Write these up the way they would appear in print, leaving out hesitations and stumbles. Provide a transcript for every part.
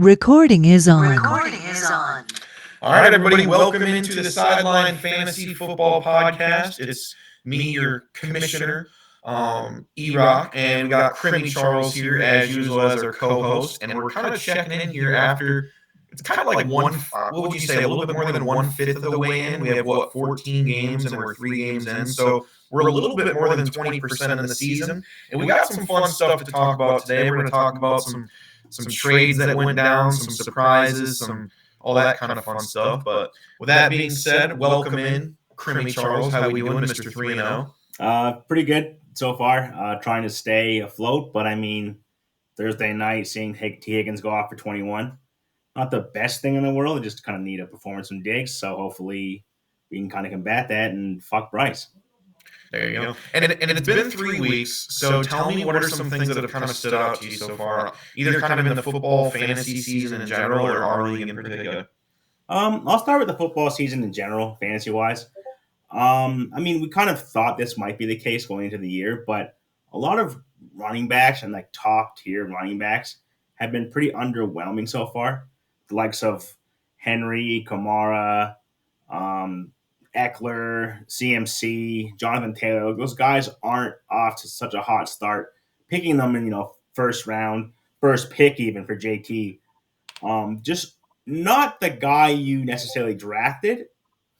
Recording is on. All right, everybody, welcome into the Sideline Fantasy Football Podcast. It's me, your commissioner, E-Rock, and we got Crimmy Charles here as usual as our co-host, and we're kind of checking in here after. It's kind of like what would you say, a little bit more than 1/5 of the way in. We have, 14 games, and we're 3 games in, so we're a little bit more than 20% in the season, and we got some fun stuff to talk about today. We're going to talk about some trades that went down, some surprises, all that kind of fun stuff. But with that being said, welcome in, Crimmy Charles. How are we doing, Mr. 3-0? Pretty good so far. Trying to stay afloat, but I mean, Thursday night, seeing T. Higgins go off for 21, not the best thing in the world. I just kind of need a performance from Diggs, so hopefully we can kind of combat that and fuck Bryce. There you go. And it's been 3 weeks, so tell me, what are some things that have kind of stood out to you so far, either kind of in the football fantasy season in general or our league in particular? I'll start with the football season in general, fantasy-wise. I mean, we kind of thought this might be the case going into the year, but a lot of running backs and like top-tier running backs have been pretty underwhelming so far. The likes of Henry, Kamara, Eckler, CMC, Jonathan Taylor, those guys aren't off to such a hot start. Picking them in, first round, first pick even for JT. Just not the guy you necessarily drafted.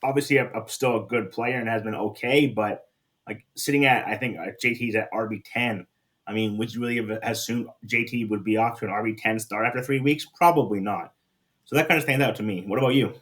Obviously, still a good player and has been okay, but like sitting at, I think JT's at RB10. I mean, would you really have assumed JT would be off to an RB10 start after 3 weeks? Probably not. So that kind of stands out to me. What about you?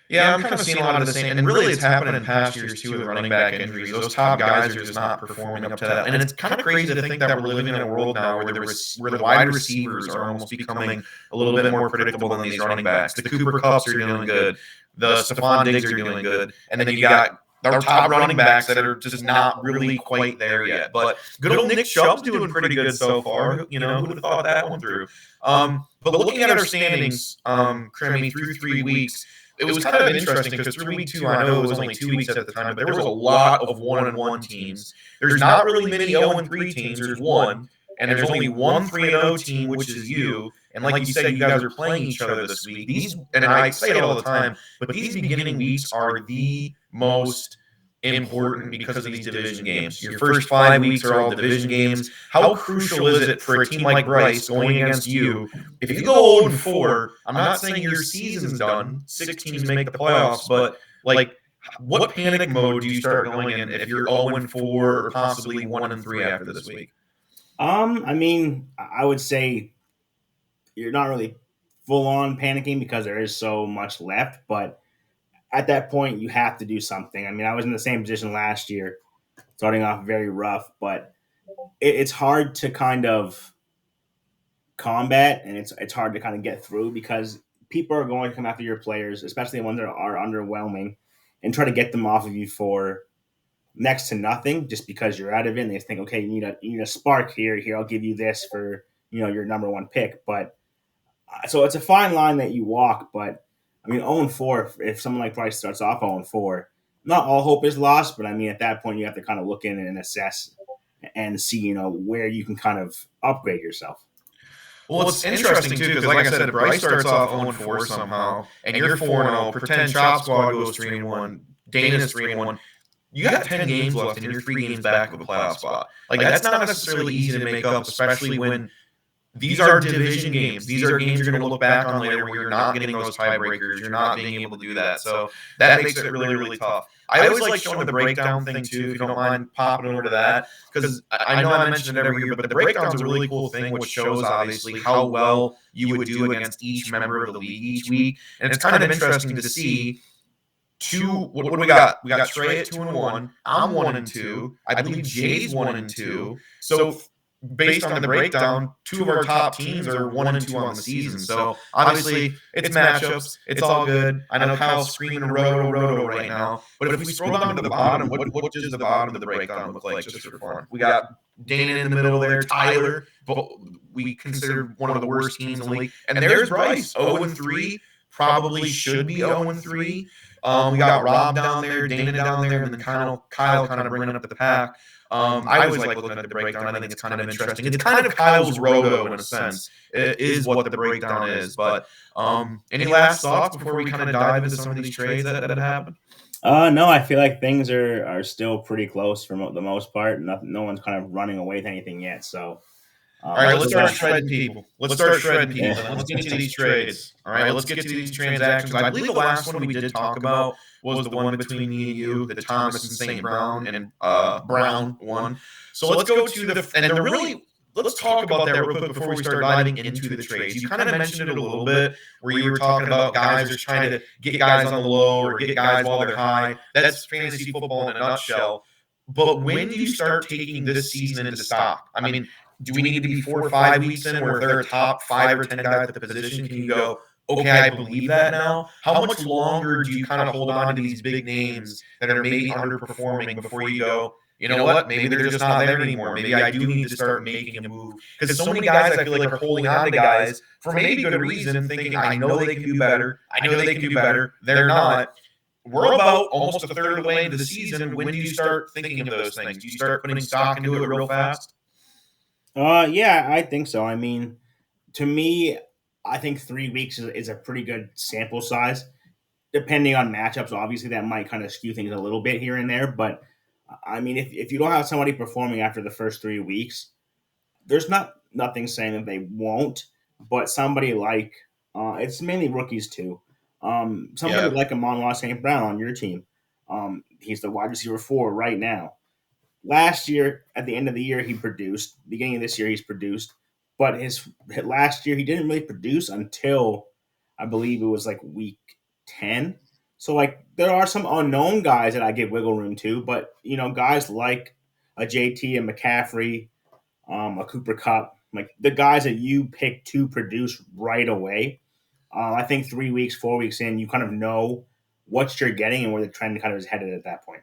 Yeah, I'm kind of seeing a lot of the same, and really it's happened in past years too with running back injuries. Those top guys are just not performing up to that, and it's kind of crazy to think that we're living in a world now where the wide receivers are almost becoming a little bit more predictable than these running backs. The Cooper Kupps are doing good, the Stephon Diggs are doing good, and then you got our top running backs that are just not really quite there yet. But good old Nick Chubb's doing pretty good so far. Who would have thought that one through? But looking at our standings, Crimmy, through 3 weeks. It was kind of interesting because through week 2, I know it was only 2 weeks at the time, but there was a lot of 1-1 teams. There's not really many 0-3 teams. There's one, and there's only one 3-0 team, which is you. And like you said, you guys are playing each other this week. And I say it all the time, but these beginning weeks are the most important because of these division games. Your first 5 weeks are all division games. How crucial is it for a team like Bryce going against you? If you go 0-4, I'm not saying your season's done. 6 teams make the playoffs, but what panic mode do you start going in if you're 0-4 or possibly 1-3 after this week? I mean, I would say you're not really full on panicking because there is so much left, but at that point, you have to do something. I mean, I was in the same position last year, starting off very rough, but it's hard to kind of combat, and it's hard to kind of get through because people are going to come after your players, especially the ones that are underwhelming, and try to get them off of you for next to nothing just because you're out of it. And they think, okay, you need a spark here. Here, I'll give you this for your number one pick. But so it's a fine line that you walk, but I mean, 0-4, if someone like Bryce starts off 0-4, not all hope is lost, but I mean, at that point, you have to kind of look in and assess and see, where you can kind of upgrade yourself. Well, it's interesting, too, because like I said, if Bryce starts off 0-4 somehow, and you're 4-0, pretend Chop Squad goes 3-1, Dana's 3-1, you got 10 games left, and you're 3 games back of a playoff spot. That's not necessarily easy to make up, especially when these are division games. These are games you're going to look back on later where you're not getting those tiebreakers. You're not being able to do that. So that makes it really, really tough. I always like showing the breakdown thing, too, if you don't mind popping over to that. Because I know I mentioned it every year, but the breakdown's a really cool thing, which shows, obviously, how well you would do against each member of the league each week. And it's kind of interesting to see what do we got? We got Trey at 2-1. I'm 1-2. I believe Jay's 1-2. So based on the breakdown, 2 of our top teams are 1-2 on the season. So obviously, it's matchups. It's all good. I know Kyle's screaming roto right now. But if we scroll down to the bottom, what does the bottom of the breakdown look like just for fun? We got Dana in the middle there, Tyler, we consider one of the worst teams in the league. And there's Bryce, 0-3, probably should be 0-3. We got Rob down there, Dana down there, and then Kyle kind of bringing up the pack. I always like looking at the breakdown. I think it's kind of interesting. It's kind of Kyle's roto in a sense. It is what the breakdown is. But any last thoughts before we kind of dive into some of these trades that happened? No, I feel like things are still pretty close for the most part. No one's kind of running away with anything yet. So, all right, let's start shredding people. Let's start shredding people. Yeah. Let's get to these trades. All right, let's get to these transactions. I believe the last one we did talk about was the one between me and you, the Thomas and St. Brown and Brown one. So let's go to let's talk about that real quick before we start diving into the trades. You kind of mentioned it a little bit where you were talking about guys just trying to get guys on the low or get guys while they're high. That's fantasy football in a nutshell. But when do you start taking this season into stock? I mean, do we need to be 4 or 5 weeks in where they're a top 5 or 10 guy at the position? Can you go, okay, I believe that now? How much longer do you kind of hold on to these big names that are maybe underperforming before you go, you know what, maybe they're just not there anymore. Maybe I do need to start making a move. Because so many guys I feel like are holding on to guys for maybe good reason, thinking I know they can do better. I know they can do better. They're not. We're about almost a third of the way into the season. When do you start thinking of those things? Do you start putting stock into it real fast? Yeah, I think so. I mean, to me, I think 3 weeks is a pretty good sample size. Depending on matchups, obviously that might kind of skew things a little bit here and there. But I mean, if you don't have somebody performing after the first 3 weeks, there's nothing saying that they won't. But somebody like it's mainly rookies too. Somebody like Amon-Ra St. Brown on your team. He's the wide receiver 4 right now. Last year, at the end of the year, he produced. Beginning of this year, he's produced. But his last year, he didn't really produce until I believe it was like week 10. So, like, there are some unknown guys that I give wiggle room to, but, guys like a JT, a McCaffrey, a Cooper Kupp, like the guys that you pick to produce right away. I think 3 weeks, 4 weeks in, you kind of know what you're getting and where the trend kind of is headed at that point.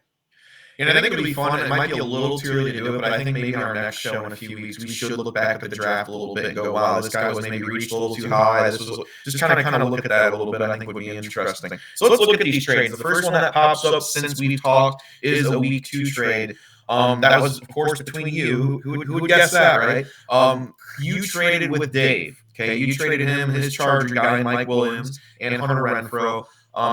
And I think it'll be fun. It might be a little too early to do it, but I think maybe in our next show in a few weeks, we should look back at the draft a little bit and go, wow, this guy was maybe reached a little too high. This was just kind of look at that a little bit. I think would be interesting. So let's look at these trades. The first one that pops up since we've talked is a week 2 trade. That was, of course, between you. Who would guess that, right? You traded with Dave. Okay, you traded him, his Charger guy, Mike Williams, and Hunter Renfrow.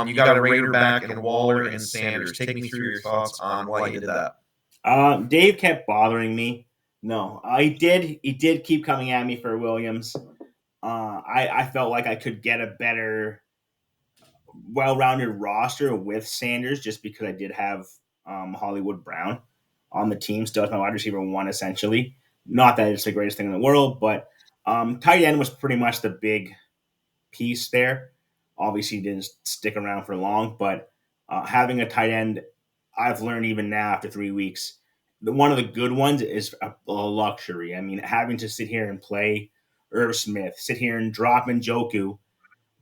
You got a Raider back in Waller and Sanders. Take me through your thoughts on why you did that. Dave kept bothering me. No, he did keep coming at me for Williams. I felt like I could get a better, well-rounded roster with Sanders just because I did have Hollywood Brown on the team still as my wide receiver 1, essentially. Not that it's the greatest thing in the world, but tight end was pretty much the big piece there. Obviously, he didn't stick around for long, but having a tight end, I've learned even now after 3 weeks, one of the good ones is a luxury. I mean, having to sit here and play Irv Smith, sit here and drop Njoku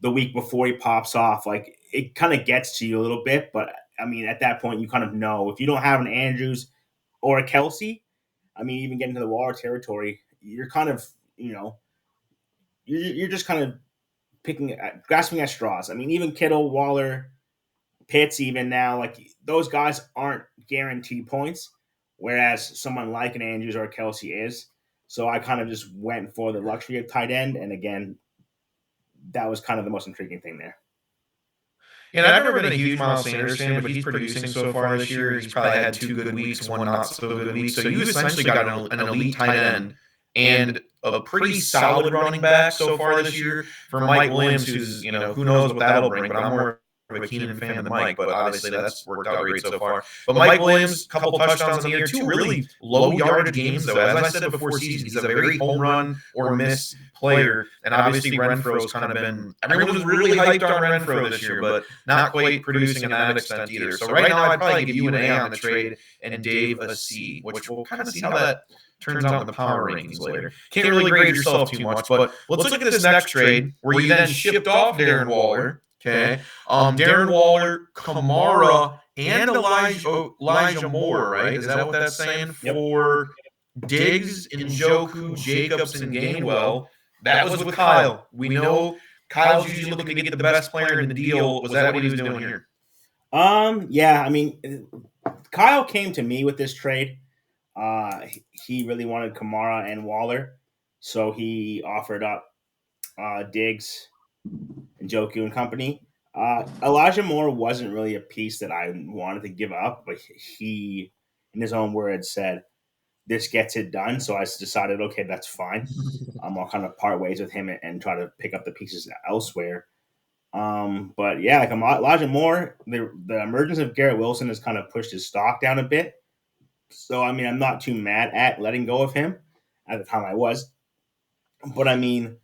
the week before he pops off, like it kind of gets to you a little bit. But I mean, at that point, you kind of know if you don't have an Andrews or a Kelsey, I mean, even getting to the Waller territory, you're kind of, you're just kind of grasping at straws. I mean, even Kittle, Waller, Pitts, even now, like those guys aren't guaranteed points, whereas someone like an Andrews or a Kelsey is. So I kind of just went for the luxury of tight end, and again, that was kind of the most intriguing thing there. And I've never been a huge Miles Sanders fan, but he's producing so far this year. He's probably had 2 good weeks, 1 not so good week. So you essentially got an elite tight end and a pretty solid running back so far this year for Mike Williams, who's, who knows what that'll bring, but I'm more of a Keenan fan than Mike, but obviously that's worked out great so far. But Mike Williams, a couple touchdowns in the year, 2 really low yardage games, though. As I said before season, he's a very home run or miss player, and obviously Renfro's kind of been, everyone was really hyped on Renfro this year, but not quite producing in that extent either. So right now, I'd probably give you an A on the trade and Dave a C, which we'll kind of see how that turns out in the power rankings later. Can't really grade yourself too much, but let's look at this next trade where you then shipped off Darren Waller. Okay. Darren Waller, Kamara, and Elijah Moore, right? Is that what that's saying? Yep. For Diggs, Njoku, Jacobs, and Gainwell. That was with Kyle. We know Kyle's usually looking to get the best player in the deal. Was that what he was doing here? Yeah, I mean, Kyle came to me with this trade. He really wanted Kamara and Waller, so he offered up Diggs and Joku and company. Elijah Moore wasn't really a piece that I wanted to give up, but he, in his own words, said, "This gets it done." So I decided, okay, that's fine. I'll kind of part ways with him and try to pick up the pieces elsewhere. But yeah, like Elijah Moore, the emergence of Garrett Wilson has kind of pushed his stock down a bit. So I mean, I'm not too mad at letting go of him. At the time, I was, but I mean,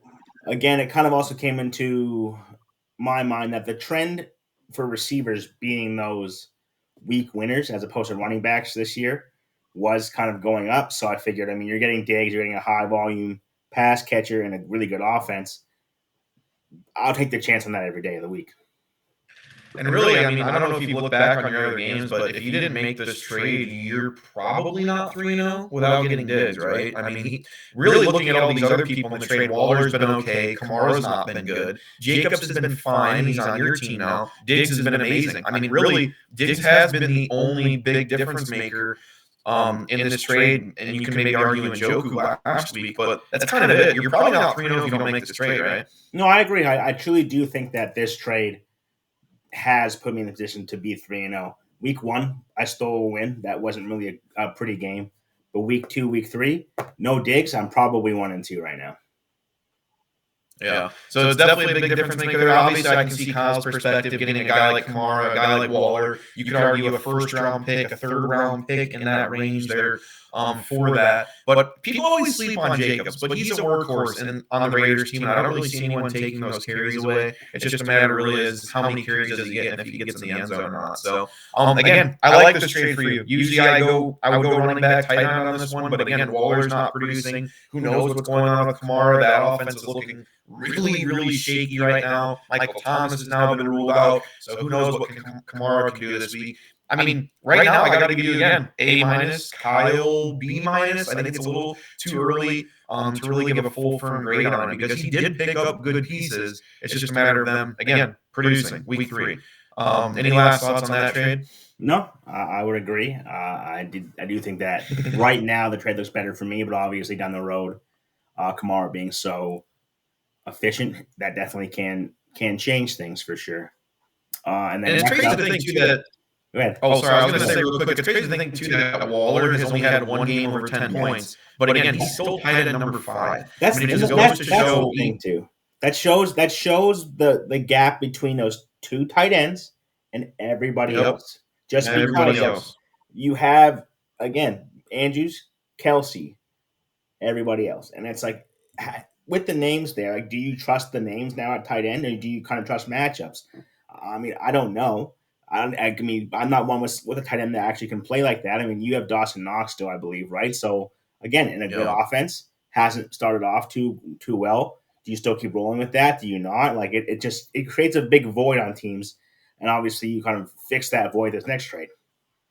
again, it kind of also came into my mind that the trend for receivers being those weak winners as opposed to running backs this year was kind of going up. So I figured, I mean, you're getting Diggs, you're getting a high volume pass catcher and a really good offense. I'll take the chance on that every day of the week. And really, I mean, I don't know if you look back on your other games, but if you didn't make this trade, you're probably not 3-0 without getting Diggs, right? I mean, really looking at all these other people in the trade, Waller's been okay, Kamara's not been good, Jacobs has been fine, he's on your team now, Diggs has been amazing. I mean, really, Diggs has been the only big difference maker in this trade, and you can maybe argue in Joku last week, but that's kind of it. You're probably not 3-0 if you don't make this trade, right? No, I agree. I truly do think that this trade has put me in the position to be 3-0. Week 1, I stole a win. That wasn't really a pretty game. But week 2, week 3, no Diggs. I'm probably 1-2 right now. Yeah. So it's definitely a big difference maker there. Obviously, I can see Kyle's perspective getting a guy like Kamara, a guy like Waller. You could argue a first-round pick, a third-round pick in that range there for that. But people always sleep on Jacobs, but he's a workhorse on the Raiders team, and I don't really see anyone taking those carries away. It's just a matter really is how many carries does he get and if he gets in the end zone or not. So, again, I like this trade for you. Usually I would go running back tight end on this one, but again, Waller's not producing. Who knows what's going on with Kamara? That offense is looking really, really shaky right now. Michael Thomas has now been ruled out, so who knows what Kamara can do this week. I mean, right now I got to give you again A minus, Kyle B minus. I think it's a little too early to really give a full firm grade on it because he did pick up good pieces. It's just a matter of them again producing week 3. Any last thoughts on that trade? No, I would agree. I do think that right now the trade looks better for me, but obviously down the road, Kamara being so efficient, that definitely can change things for sure. And then it's crazy to think too that. Go ahead. Oh, sorry. I was going to say real quick. It's crazy to think too that Waller has only had one game over 10 points, but again, he's still tied at number 5. That's I mean, that's the thing too. That shows the gap between those two tight ends and everybody else. Just because you have again Andrews, Kelsey, everybody else, and it's like with the names there. Like, do you trust the names now at tight end, or do you kind of trust matchups? I mean, I don't know. I mean, I'm not one with a tight end that actually can play like that. I mean, you have Dawson Knox still, I believe, right? So again, in a good offense, hasn't started off too well. Do you still keep rolling with that? Do you not? Like it creates a big void on teams, and obviously you kind of fix that void this next trade.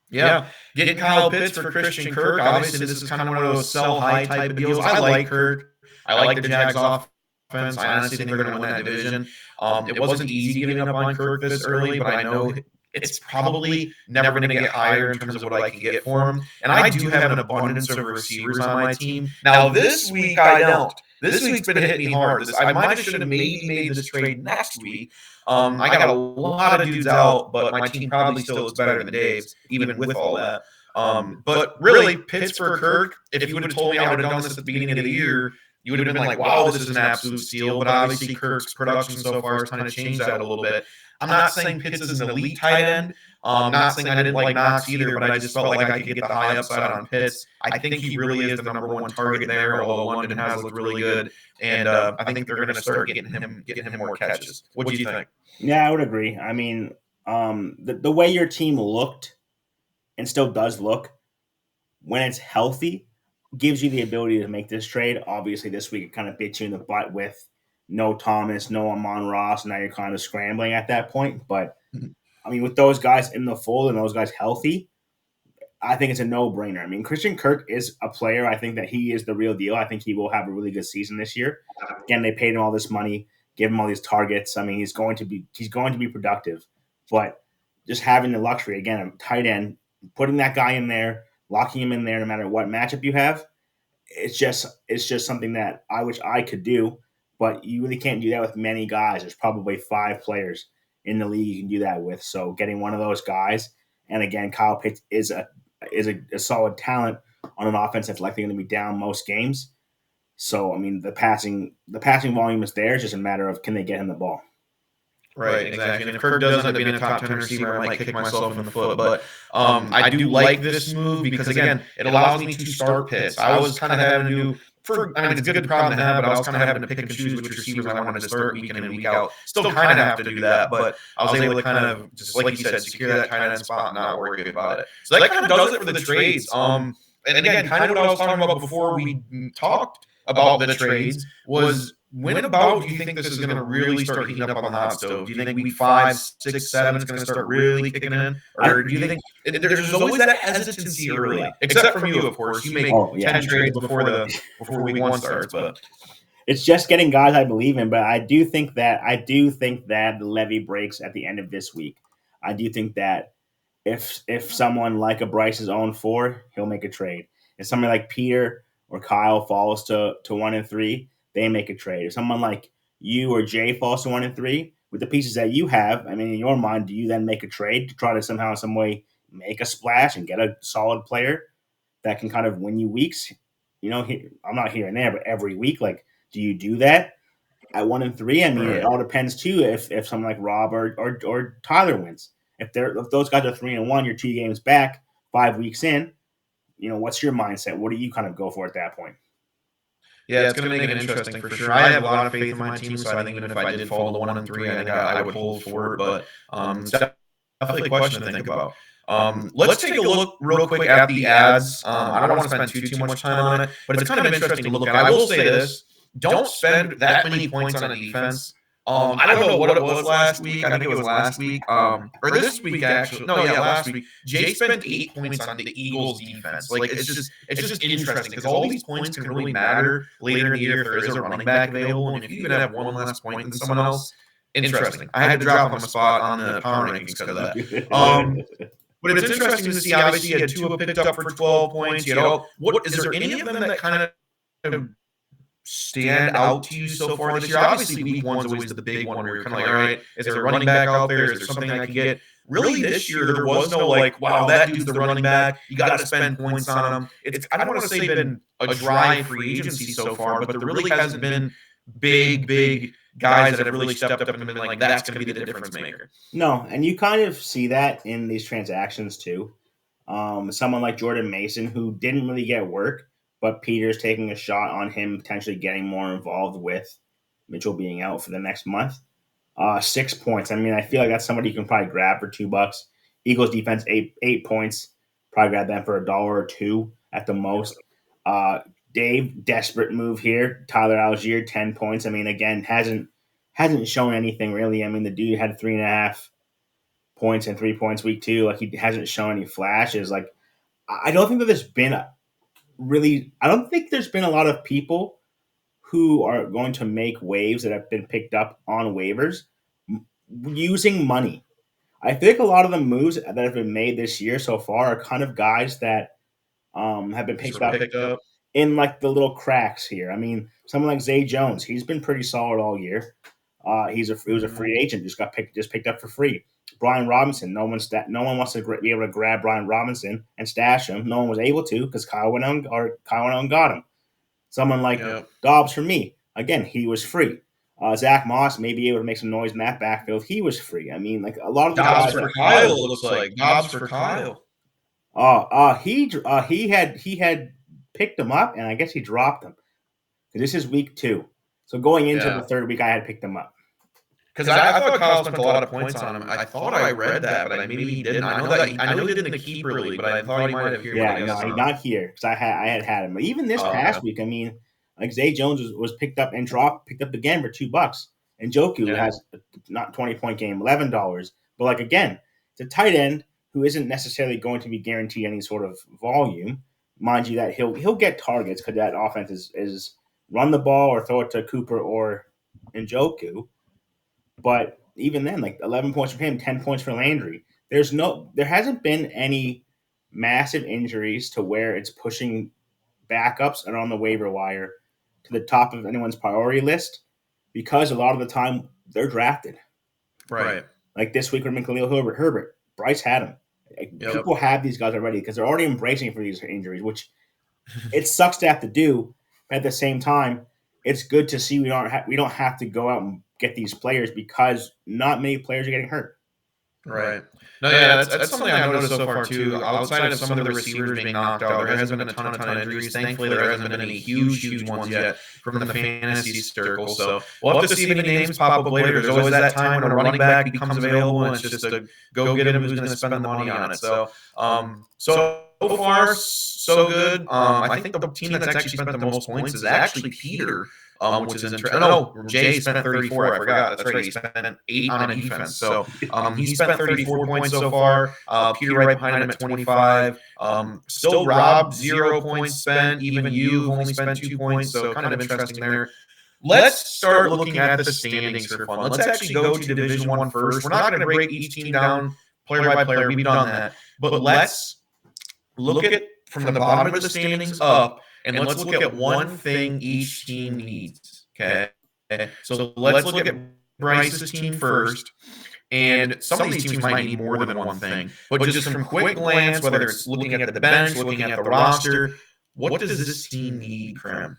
Yeah. Getting Kyle Pitts for Christian Kirk. Obviously, this is kind of one of those sell high type of deals. I like Kirk. I like the Jags offense. I honestly think they're going to win that division. It wasn't easy giving up on Kirk this early, but I know it's probably never going to get higher in terms of what I can get for him. And I do have an abundance of receivers on my team. Now, this week I don't. This week's been hitting me hard. I might have should have maybe made this trade next week. I got a lot of dudes out, but my team probably still looks better than Dave's, even with all that. But really, Pitts for Kirk, if you would have told me I would have done this at the beginning of the year, you would have been like, wow, this is an absolute steal. But obviously, Kirk's production so far has kind of changed that a little bit. I'm not saying Pitts is an elite tight end. Not saying I didn't like Knox either, but I just felt like I could get the high upside on Pitts. I think he really is the number one target there, although London has looked really good. And I think they're going to start getting him more catches. What do you think? Yeah, I would agree. I mean, the way your team looked and still does look when it's healthy gives you the ability to make this trade. Obviously, this week it kind of bit you in the butt with no Thomas, no Amon-Ross. Now you're kind of scrambling at that point. But, I mean, with those guys in the fold and those guys healthy, I think it's a no-brainer. I mean, Christian Kirk is a player. I think that he is the real deal. I think he will have a really good season this year. Again, they paid him all this money, give him all these targets. I mean, he's going to be productive. But just having the luxury, again, of tight end, putting that guy in there, locking him in there no matter what matchup you have. It's just something that I wish I could do, but you really can't do that with many guys. There's probably 5 players in the league you can do that with. So getting one of those guys, and again, Kyle Pitts is a solid talent on an offense that's likely going to be down most games. So I mean, the passing volume is there. It's just a matter of can they get him the ball. Right, exactly. And if Kirk does end up being a top 10 receiver, I might kick myself in the foot. But I do like this move because, again, it allows me to start Pitts. I was kind of having to do, I mean, it's a good problem to have, but I was kind of having to pick and choose which receivers I wanted to start week in and week out. Still kind of have to do that, but I was able to kind of, just like you said, secure that tight end spot and not worry about it. So that kind of does it for the trades. And again, kind of what I was talking about before we talked about the trades was, when about do you think this is going to really start heating up on the hot stove? Do you think week 5, 6, 7 is going to start really kicking in? Or do you think there's always that hesitancy early? Except from you, of course. You make 10 trades before week 1 starts. But it's just getting guys I believe in. But I do think that the levee breaks at the end of this week. I do think that if someone like a Bryce is 0-4, he'll make a trade. If someone like Peter or Kyle falls to 1-3, they make a trade. If someone like you or Jay falls to 1-3, with the pieces that you have, I mean, in your mind, do you then make a trade to try to somehow, some way, make a splash and get a solid player that can kind of win you weeks? I'm not here and there, but every week, like, do you do that at 1-3? I mean, it all depends too. If someone like Rob or Tyler wins, if those guys are 3-1, you're 2 games back, 5 weeks in. What's your mindset? What do you kind of go for at that point? yeah, it's going to make it interesting for sure. I have a lot of faith in my team, so I think even if I did fall to 1-3, I think I would hold for it. But it's definitely a question to think about. Let's take a look real quick at the ads. I don't want to spend too much time on it, but it's kind of interesting to look at. I will say this: don't spend that many points on a defense. I don't know what it was last week. I think it was last week, or this week actually. No, yeah, last week. Jay spent 8 points on the Eagles defense. Like, it's just interesting because all these points can really matter later in the year if there is a running back available, and if you even have one less point than someone else. Interesting. I had to drop him a spot on the power rankings because of that. But it's interesting to see. Obviously, you had Tua picked up for 12 points. What is there any of them that kind of stand out to you so far this year? Obviously, week 1's always the big one where you're kind of like, all right, is there a running back out there? Is there something I can get? Really, this year, there was no like, wow, that dude's the running back. You got to spend points on him. I don't want to say been a dry free agency so far, but there really hasn't been big guys that have really stepped up and been like, that's going to be the difference maker. No, and you kind of see that in these transactions too. Someone like Jordan Mason, who didn't really get work, but Peter's taking a shot on him potentially getting more involved with Mitchell being out for the next month. 6 points. I mean, I feel like that's somebody you can probably grab for $2. Eagles defense, eight points. Probably grab them for $1 or $2 at the most. Dave, desperate move here. Tyler Algier, 10 points. I mean, again, hasn't shown anything really. I mean, the dude had 3.5 points and 3 points week 2. Like, he hasn't shown any flashes. Like, I don't think that there's been I don't think there's been a lot of people who are going to make waves that have been picked up on waivers using money. I think a lot of the moves that have been made this year so far are kind of guys that have been picked up in like the little cracks here. I mean, someone like Zay Jones, he's been pretty solid all year. He was a free agent, just picked up for free. Brian Robinson, no one wants to be able to grab Brian Robinson and stash him. No one was able to because Kyle went out and got him. Someone like Dobbs for me, again, he was free. Zach Moss may be able to make some noise in that backfield. He was free. I mean, like a lot of Dobbs for Kyle. It looks like Dobbs for Kyle. He had picked him up, and I guess he dropped him. This is week 2, so going into the third week, I had picked him up. Because I thought Kyle spent a lot of points on him. I thought I read that, but maybe he didn't. I know he did in the keeper league, but I thought he might have here. Yeah, no, he's not here because I had him. But even this past week, I mean, like Zay Jones was picked up and picked up again for $2. And Njoku has not 20-point game, $11. But like again, it's a tight end who isn't necessarily going to be guaranteed any sort of volume. Mind you, that he'll get targets because that offense is run the ball or throw it to Cooper or Njoku. But even then, like 11 points for him, 10 points for Landry. There hasn't been any massive injuries to where it's pushing backups and on the waiver wire to the top of anyone's priority list because a lot of the time they're drafted. Right. Like this week would have been Khalil Herbert. Bryce had him. People have these guys already because they're already embracing for these injuries, which it sucks to have to do. But at the same time, it's good to see we don't have to go out and get these players because not many players are getting hurt. Right. No, yeah, that's something I've noticed so far too. Outside of some of the receivers being knocked out, there hasn't been a ton of injuries. Thankfully, there hasn't been any huge ones yet from the fantasy circle. So we'll have to see if any names pop up later. There's always that time when a running back becomes available, and it's just to go get him who's going to spend the money on it. So far so good. I think the team that's actually spent the most points is actually Peter. Which is interesting. No, Jay spent 34. I forgot. That's right. He spent 8 on a defense. So he spent 34 points so far. Peter right behind him at 25. Still Rob, 0 points spent. Even you've only spent 2 points. So kind of interesting there. Let's start looking at the standings for fun. Let's actually go to Division 1 first. We're not going to break each team down player by player. We've done that. But let's look at from the bottom of the standings up. And let's look at one thing each team needs, okay? So let's look at Bryce's team first. And some of these teams might need more than one thing. But just from quick glance, whether it's looking at the bench, looking at the roster, what does this team need, Krem?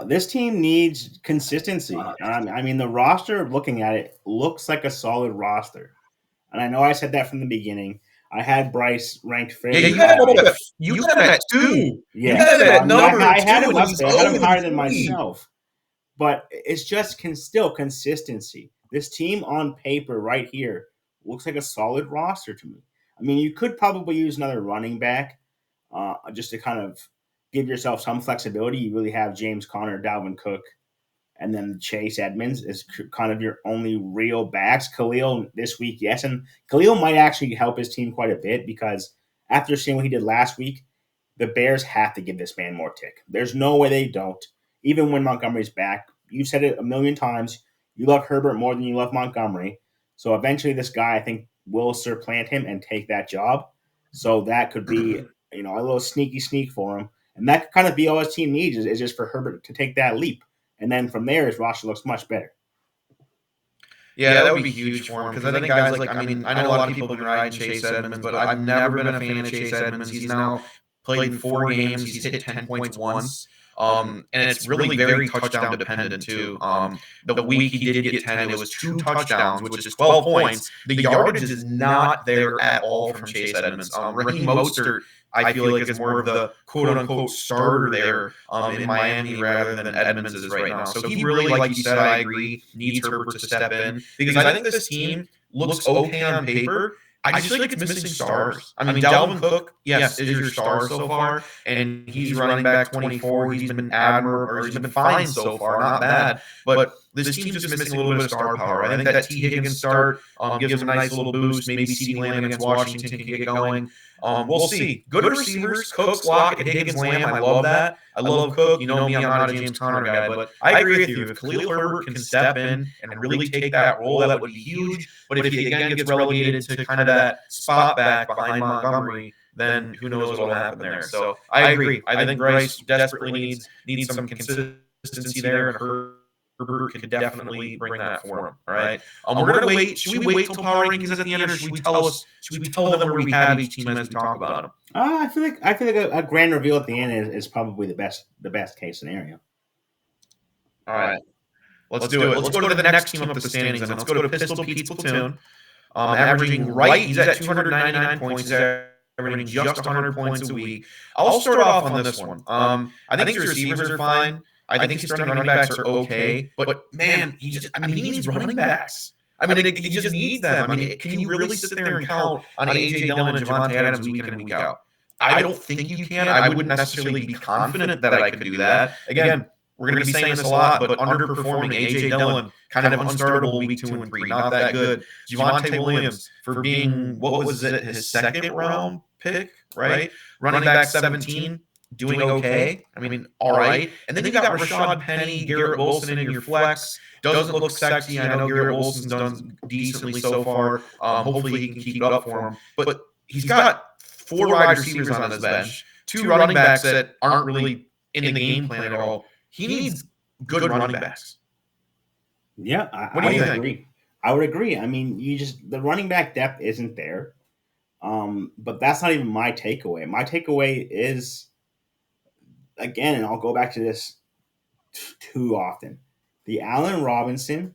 This team needs consistency. I mean, the roster, looking at it, looks like a solid roster. And I know I said that from the beginning. I had Bryce ranked fairly high. You had him at 2. Yeah, you had him at number 2. I had him up there. I had him higher than myself. But it's just still consistency. This team on paper right here looks like a solid roster to me. I mean, you could probably use another running back just to kind of give yourself some flexibility. You really have James Conner, Dalvin Cook, and then Chase Edmonds is kind of your only real backs. Khalil this week, yes. And Khalil might actually help his team quite a bit because after seeing what he did last week, the Bears have to give this man more tick. There's no way they don't. Even when Montgomery's back, you've said it a million times, you love Herbert more than you love Montgomery. So eventually this guy, I think, will supplant him and take that job. So that could be, a little sneaky sneak for him. And that could kind of be all his team needs is just for Herbert to take that leap. And then from there, his roster looks much better. Yeah, that would be huge for him because I think guys I know a lot of people have been riding Chase Edmonds, but I've never been a fan of Chase Edmonds. He's now played in 4 games. He's hit 10 points once. And it's really very touchdown dependent too. The week he did get 10, it was 2 touchdowns, which is 12 points. The yardage is not there at all from Chase Edmonds. Raheem Mostert, I feel like is more of the quote-unquote starter there in Miami rather than Edmonds is right now. So he really, like you said, I agree, needs Herbert to step in because I think this team looks okay on paper. I just feel like it's missing stars. I mean, Dalvin Cook, yes, is your star so far, and he's running back 24. He's been admirable, or he's been fine so far, not bad. But this team's just missing a little bit of star power. I think that T. Higgins start gives him a nice little boost. Maybe CeeDee Lamb against Washington can get going. We'll see. Good receivers, Cooks, Lockett, Higgins, Lamb. I love that. I love Cook. You know me, I'm not a James Conner guy, but I agree with you. If Khalil Herbert can step in and really take that role, that would be huge. But if he again gets relegated to kind of that spot back behind Montgomery, then who knows what will happen there. So I agree. I think Bryce desperately needs some consistency there, and Herbert could definitely bring that for him. All right. We're gonna wait. Should we wait till power rankings at the end, or should we tell them where we have each team as we talk about them? I feel like a grand reveal at the end is probably the best case scenario. All right. Let's do it. Let's go to the next team up the standings, and let's go to Pistol Pete's platoon. Averaging right, he's at 299 points. He's averaging just 100 points a week. I'll start off on this one. I think his receivers are fine. I think his starting running backs are okay, but man, he needs running backs. I mean, he just needs them. I mean, can you really sit there and count on A.J. Dillon and Javonte Adams week in and week out? I don't think you can. I wouldn't necessarily be confident that I could do that. Again, we're going to be saying this a lot, but underperforming A.J. Dillon, kind of unstartable week 2 and 3, not that good. Javonte Williams for being, what was it, his second round pick, right? Running back 17. Doing okay. I mean, all right. And then you got Rashad Penny, Garrett Wilson in your flex. Doesn't look sexy. I know Garrett Wilson's done decently so far. Hopefully he can keep it up for him. But he's got 4 wide receivers on his bench, 2 running backs that aren't really in the game plan at all. He needs good running backs. Yeah, What do you think? agree. I would agree. I mean, the running back depth isn't there. But that's not even my takeaway. My takeaway is, again, and I'll go back to this too often. The Allen Robinson,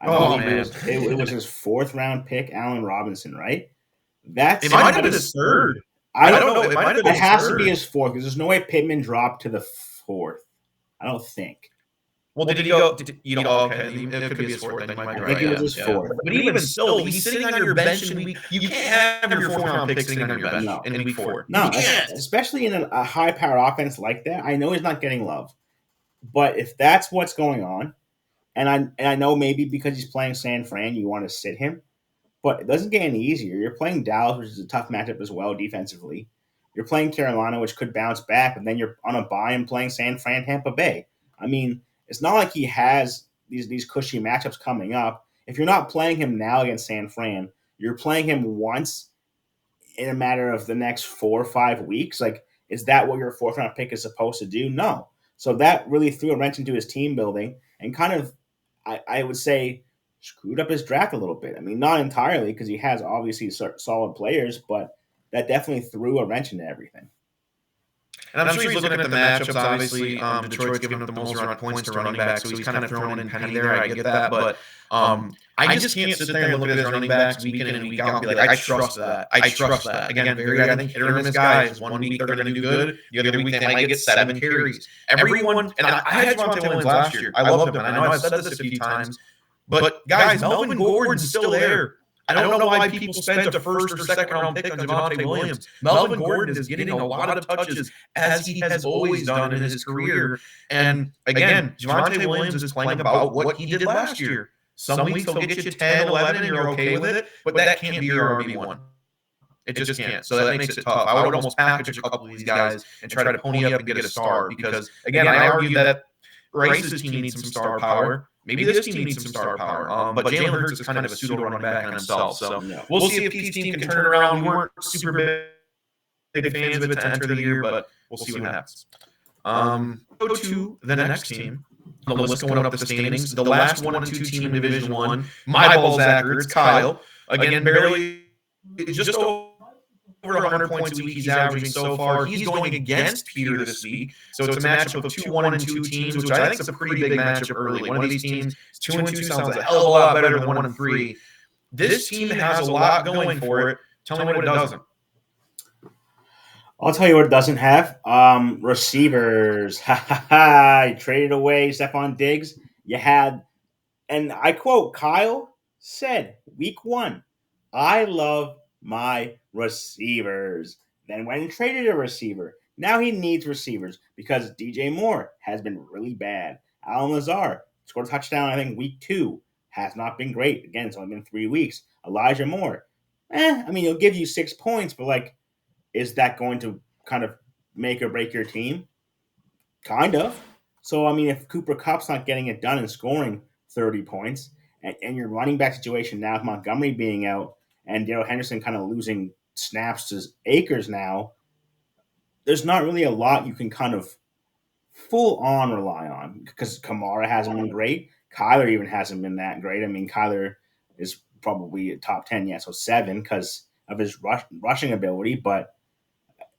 I believe it was his 4th round pick, Allen Robinson, right? It might have been his 3rd. I don't know. It might have been It has to be his 4th because there's no way Pittman dropped to the 4th. I don't think. Well, did he go? Okay, it could be his 4th. Then you might be right. I think it was his 4th. But even still, he's sitting on your bench in week. You can't have your 4th round pick sitting on your bench in week 4. No, especially in a high power offense like that. I know he's not getting love, but if that's what's going on, and I know maybe because he's playing San Fran, you want to sit him, but it doesn't get any easier. You're playing Dallas, which is a tough matchup as well defensively. You're playing Carolina, which could bounce back, and then you're on a bye and playing San Fran, Tampa Bay. I mean, it's not like he has these cushy matchups coming up. If you're not playing him now against San Fran, you're playing him once in a matter of the next 4 or 5 weeks. Like, is that what your 4th round pick is supposed to do? No. So that really threw a wrench into his team building and kind of, I would say, screwed up his draft a little bit. I mean, not entirely because he has obviously solid players, but that definitely threw a wrench into everything. And I'm sure he's looking at the matchups, obviously. Detroit's giving up the most points to running backs, so he's kind of throwing in Penny there. I get that. But I just can't sit there and look at his running backs week in and week out and be like, I trust that. I trust that. Again, I think hit or miss guys. 1 week they're going to do good. The other week they might get 7 carries. Everyone, and I had Javonte Williams last year. I loved him. And I know I've said this a few times. But guys, Melvin Gordon's still there. I don't know why people spent a 1st or 2nd round pick on Javonte Williams. Melvin Gordon is getting a lot of touches as he has always done in his career. And again, Javonte Williams is playing about what he did last year. Some weeks he'll get you 10, 11, and you're okay with it, but that can't be your RB1. It just can't. So that makes it tough. I would almost package a couple of these guys and try to pony up and get a star because, again, I argue that Rice's team needs some star power. Maybe this team needs some star power. But Jalen Hurts is kind of a pseudo running back on himself. So we'll see if Pete's team can turn it around. We weren't super big fans of it to enter the year, but we'll see what happens. Go to the next team. The list going up the standings. The last 1 and 2 team in Division 1. My ball's accurate. It's Kyle. Again, barely just over 100 points a week he's averaging so far. He's going against Peter this week. So it's a matchup of 2 1 and 2 teams, which I think is a pretty big matchup early. One of these teams, 2 and 2 sounds a hell of a lot better than 1 and 3. This team has a lot going for it. Tell me what it doesn't. I'll tell you what it doesn't have. Receivers. You traded away Stephon Diggs. You had, and I quote, Kyle said, week 1, I love my receivers. Then went and traded a receiver. Now he needs receivers because DJ Moore has been really bad. Alan Lazar scored a touchdown, I think, week 2. Has not been great. Again, it's only been 3 weeks. Elijah Moore. I mean, he'll give you 6 points, but like, is that going to kind of make or break your team? Kind of. So, I mean, if Cooper Kupp's not getting it done and scoring 30 points, and your running back situation now with Montgomery being out and Darrell Henderson kind of losing snaps to Akers now, there's not really a lot you can kind of full-on rely on because Kamara hasn't been great. Kyler even hasn't been that great. I mean, Kyler is probably a top 10, so 7 because of his rushing ability, but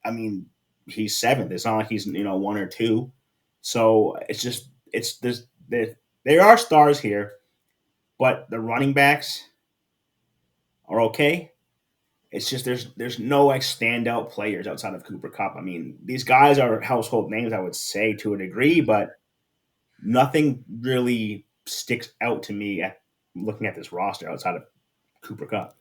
I mean, he's 7th. It's not like he's 1 or 2. So there are stars here, but the running backs are okay. It's just there's no like standout players outside of Cooper Kupp. I mean, these guys are household names, I would say, to a degree, but nothing really sticks out to me at looking at this roster outside of Cooper Kupp.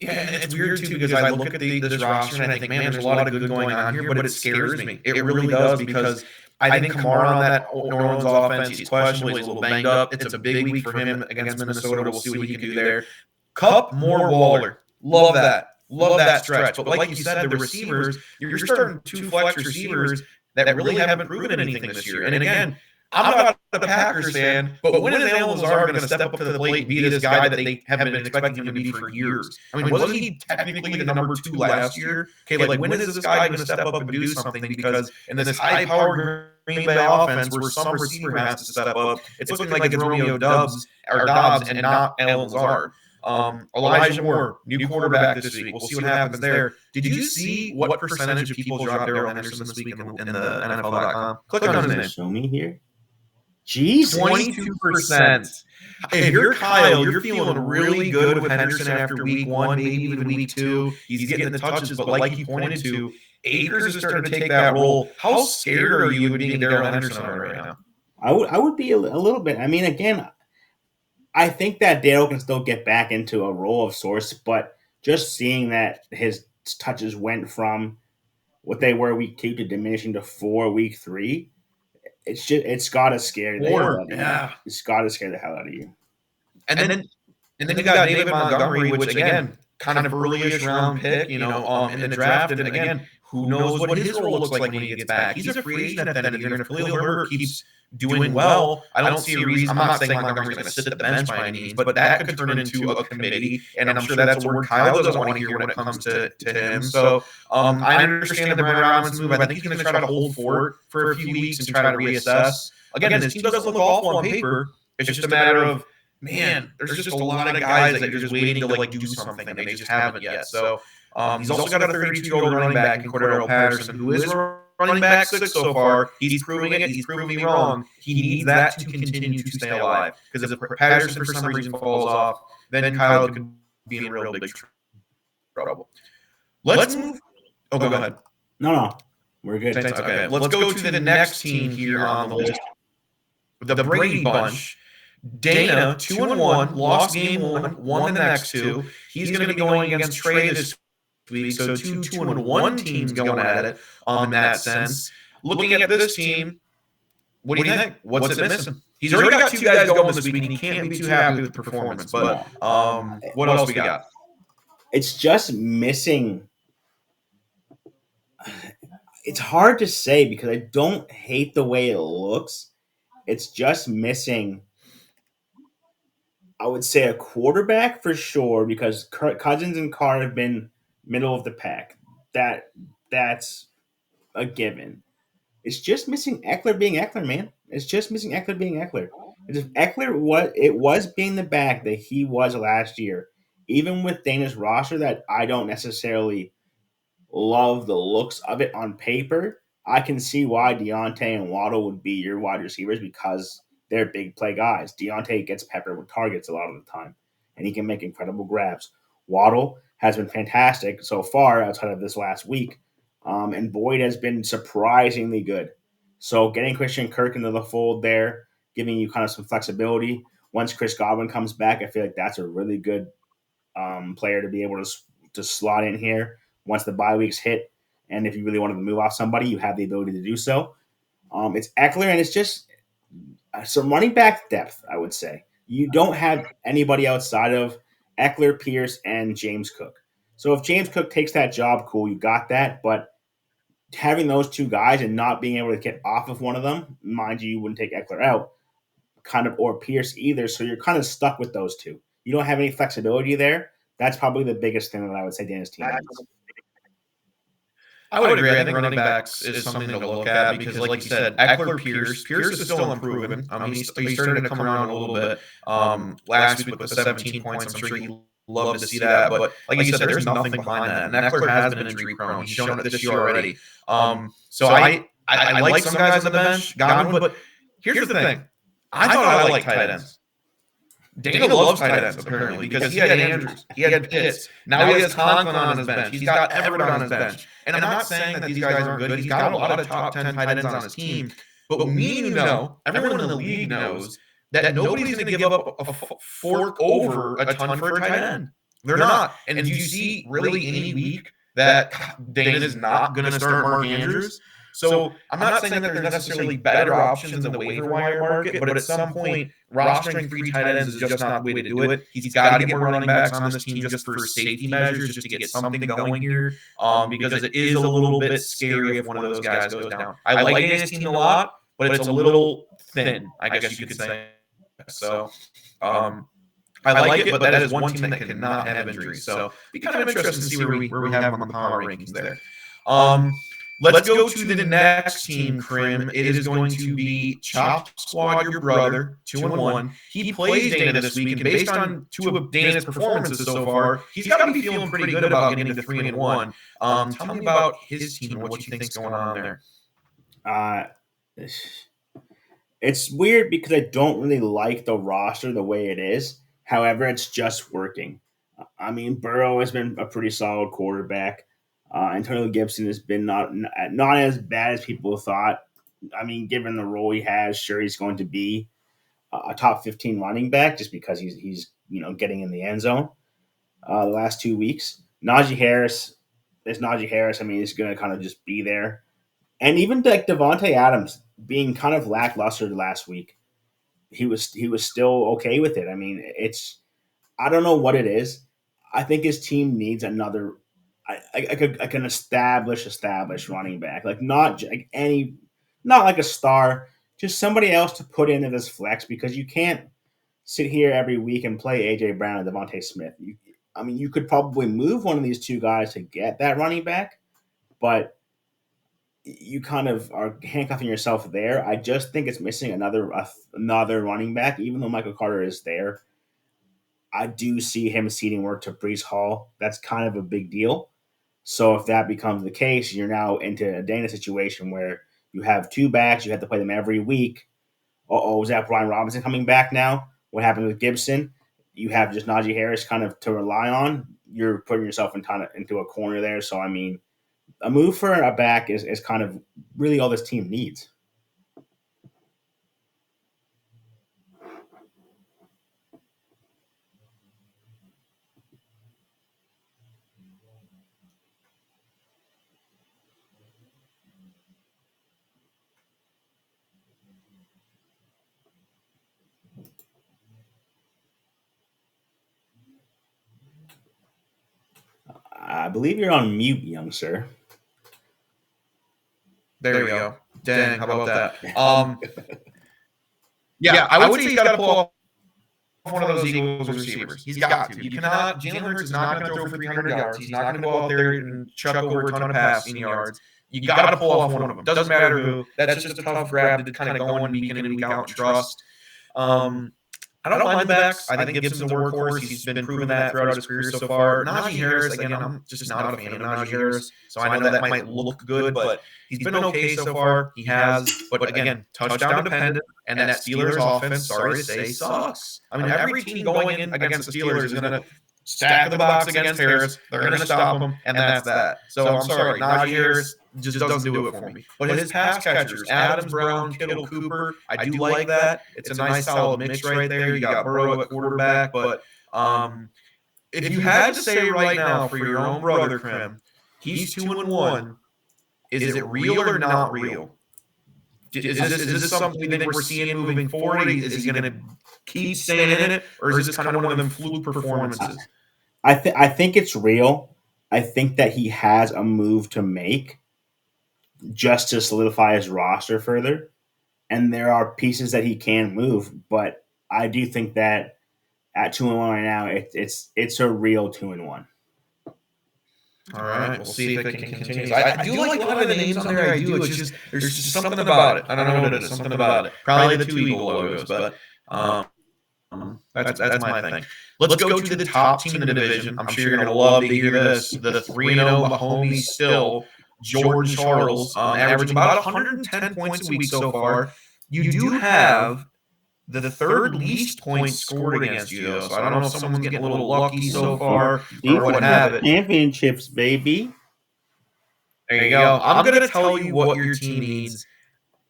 Yeah, and it's weird too because I look at this roster and I think, man, there's a lot of good going on here, but it scares me. It really does because I think Kamara on that New Orleans offense, he's questionable, he's a little banged up. It's a big week for him against Minnesota. We'll see what he can do there. Kupp, Moore, Waller. Love that. Love that stretch. But like you said, the receivers, you're starting 2 flex receivers that really haven't proven anything this year. And again, I'm not a Packers fan, but when is Allen Lazard going to step up to the plate and be this guy that they have been expecting him to be for years? I mean, wasn't he technically the number 2 last year? Okay, like when is this guy going to step up and do something? Because in this high-powered Green Bay offense where some receiver has to step up, it's looking like it's Romeo Dobbs and not Allen Lazard. Elijah Moore, new quarterback this week. We'll see what happens there. Did you see what percentage of people dropped Darrell Henderson this week in the NFL.com? Click on his name. Show me here. Jesus. 22%. If you're Kyle, you're feeling really good with Henderson after week 1, maybe even week 2. He's getting the touches, but like you pointed to, Akers is starting to take that role. How scared are you of being Darrell Henderson right now? I would be a little bit. I mean, again, I think that Darrell can still get back into a role of sorts, but just seeing that his touches went from what they were week 2 to diminishing to 4 week 3, it's gotta scare the hell out of you. It's gotta scare the hell out of you. And then you got David Montgomery, which again, kind of early-ish round pick, in the draft. And again, who knows what his role looks like when he gets back? He's a free agent at the end of the year, and if Khalil Herbert keeps doing well, I don't see a reason. I'm not saying Montgomery's going to sit the bench by any means, but that could turn into a committee, and I'm sure that's a word Kyle doesn't want to hear when it comes to him. So I understand the Brian Robinson move. I think he's going to try to hold fort for a few weeks and try to reassess. Again, his team doesn't look awful on paper. It's just a matter of, man, there's just a lot of guys that you're just waiting to do something, and they just haven't yet. So he's also got a 32-year-old running back in Cordero Patterson, who is running back 6 so far. He's proving it. He's proving me wrong. He needs that to continue to stay alive. Because if Patterson for some reason falls off, then Kyle could be in real big trouble. Let's move. Oh, go ahead. No, we're good. Okay, let's go to the next team here on the list. The Brady Bunch. Dana, 2-1, lost game 1, won the next 2. He's going to be going against Trey this week, so 2-1 teams going at it in that sense. Looking at this team, what do you think? What's it missing? He's already got 2 guys going this week, and he can't be too happy with the performance. But what else we got? It's just missing. It's hard to say because I don't hate the way it looks. It's just missing, I would say, a quarterback for sure, because Cousins and Carr have been middle of the pack. That's a given. It's just missing Eckler being Eckler, man. It's just missing Eckler being Eckler. If Eckler was being the back that he was last year, even with Dana's roster that I don't necessarily love the looks of it on paper, I can see why Deontay and Waddle would be your wide receivers because they're big play guys. Deontay gets peppered with targets a lot of the time, and he can make incredible grabs. Waddle has been fantastic so far outside of this last week, and Boyd has been surprisingly good. So getting Christian Kirk into the fold there, giving you kind of some flexibility. Once Chris Godwin comes back, I feel like that's a really good player to be able to slot in here once the bye weeks hit. And if you really wanted to move off somebody, you have the ability to do so. It's Eckler, and it's just some running back depth, I would say. You don't have anybody outside of Eckler, Pierce, and James Cook. So if James Cook takes that job, cool, you got that. But having those 2 guys and not being able to get off of one of them, mind you wouldn't take Eckler out, or Pierce either. So you're kind of stuck with those 2. You don't have any flexibility there. That's probably the biggest thing that I would say Dana's team has. I would agree. I think running backs is something to look at because, like you said, Eckler, Pierce is still improving. He started to come around a little bit last week with the 17 points. I'm sure he loved to see that. But like you said, there's nothing behind that. And Eckler has been injury prone. He's shown it this year already. So I like some guys on the bench, Godwin, but here's the thing. I thought I liked tight ends. Dana loves tight ends, apparently, because he had Andrews, he had Pitts. Now he has Conklin on his bench. He's got Everett on his bench. And I'm not saying that these guys aren't good. He's got a lot of top 10 tight ends on his team. But me and you know, everyone in the league knows that nobody's going to give up a fork over a ton for a tight end. They're not. And you see really any week that Dana is not going to start Mark Andrews. So I'm not saying that there's necessarily better options in the waiver wire market, but at some point, rostering 3 tight ends is just not the way to do it. He's got to get more running backs on this team just for safety measures, just to get something going here, because it is a little bit scary if one of those guys goes down. I like Dana's team a lot, but it's a little thin, I guess you could say. So I like it, but that is one team that cannot have injuries. So be kind of interesting to see where we have them on the power rankings there. Let's go to the next team, Krim. It is going to be Chop Squad, your brother, 2-1. He plays Dana this week, and based on two of Dana's performances so far, he's got to be feeling pretty good about getting to 3-1. Tell me about his team and what you think's going on there. It's weird because I don't really like the roster the way it is. However, it's just working. I mean, Burrow has been a pretty solid quarterback. Antonio Gibson has been not as bad as people thought. I mean, given the role he has, sure he's going to be a top 15 running back just because he's getting in the end zone the last 2 weeks. Najee Harris is Najee Harris. I mean, he's going to kind of just be there. And even like Devontae Adams being kind of lackluster last week, he was still okay with it. I mean, I don't know what it is. I think his team needs another like an established running back, like not like a star, just somebody else to put into this flex because you can't sit here every week and play AJ Brown and Devontae Smith. You could probably move one of these two guys to get that running back, but you kind of are handcuffing yourself there. I just think it's missing another running back, even though Michael Carter is there. I do see him ceding work to Breece Hall. That's kind of a big deal. So if that becomes the case, you're now into a Dana situation where you have two backs. You have to play them every week. Is that Brian Robinson coming back now? What happened with Gibson? You have just Najee Harris kind of to rely on. You're putting yourself into a corner there. So, I mean, a move for a back is kind of really all this team needs. I believe you're on mute, young sir. There we go. Dang, how about that? Yeah, I would say he's got to pull off one of those Eagles receivers. He's got to. You cannot. Jalen Hurts is not going to throw for 300 yards. He's not going to go out there and chuck over a ton of passing yards. You got to pull off one of them. Doesn't matter who. That's just a tough grab to kind of go in week in and week out and trust. I don't mind the backs. I think Gibson's a workhorse. He's been proving that throughout his career so far. Najee Harris, again, I'm just not a fan of Najee Harris, so I know that might look good, but he's been okay so far. He has, but again, touchdown dependent, and that Steelers offense, sorry to say, sucks. I mean, every team going in against the Steelers is going to stack the box against Harris. They're going to stop him, and that's that. So I'm sorry, Najee Harris just doesn't do it for me. But his pass catchers, Adams, Brown, Kittle, Cooper, I do like that. It's a nice solid mix right there. You got Burrow at quarterback, but if you had to say right now for your own brother, Krim, he's 2-1. Is it real or not real? Is this something that we're seeing moving forward? Is he going to keep staying in it, or is this kind of one of them fluke performances? I think it's real. I think that he has a move to make just to solidify his roster further. And there are pieces that he can move, but I do think that at 2-1 right now, it's a real 2-1. All right, we'll see if it can continue. I do like a lot of the names on there. I do. It's just there's just something about it. I don't know what it is. Something about it. Probably the two Eagle logos, but that's my thing. Let's go to the top team in the division. I'm sure you're going to love to hear this. The 3-0 Mahomes still. Jordan Charles, averaging about 110 points a week so far. You do have the third least points scored against you, though. So I don't know if someone's getting a little lucky so far or what have it. Championships, baby. There you go. I'm going to tell you what your team needs.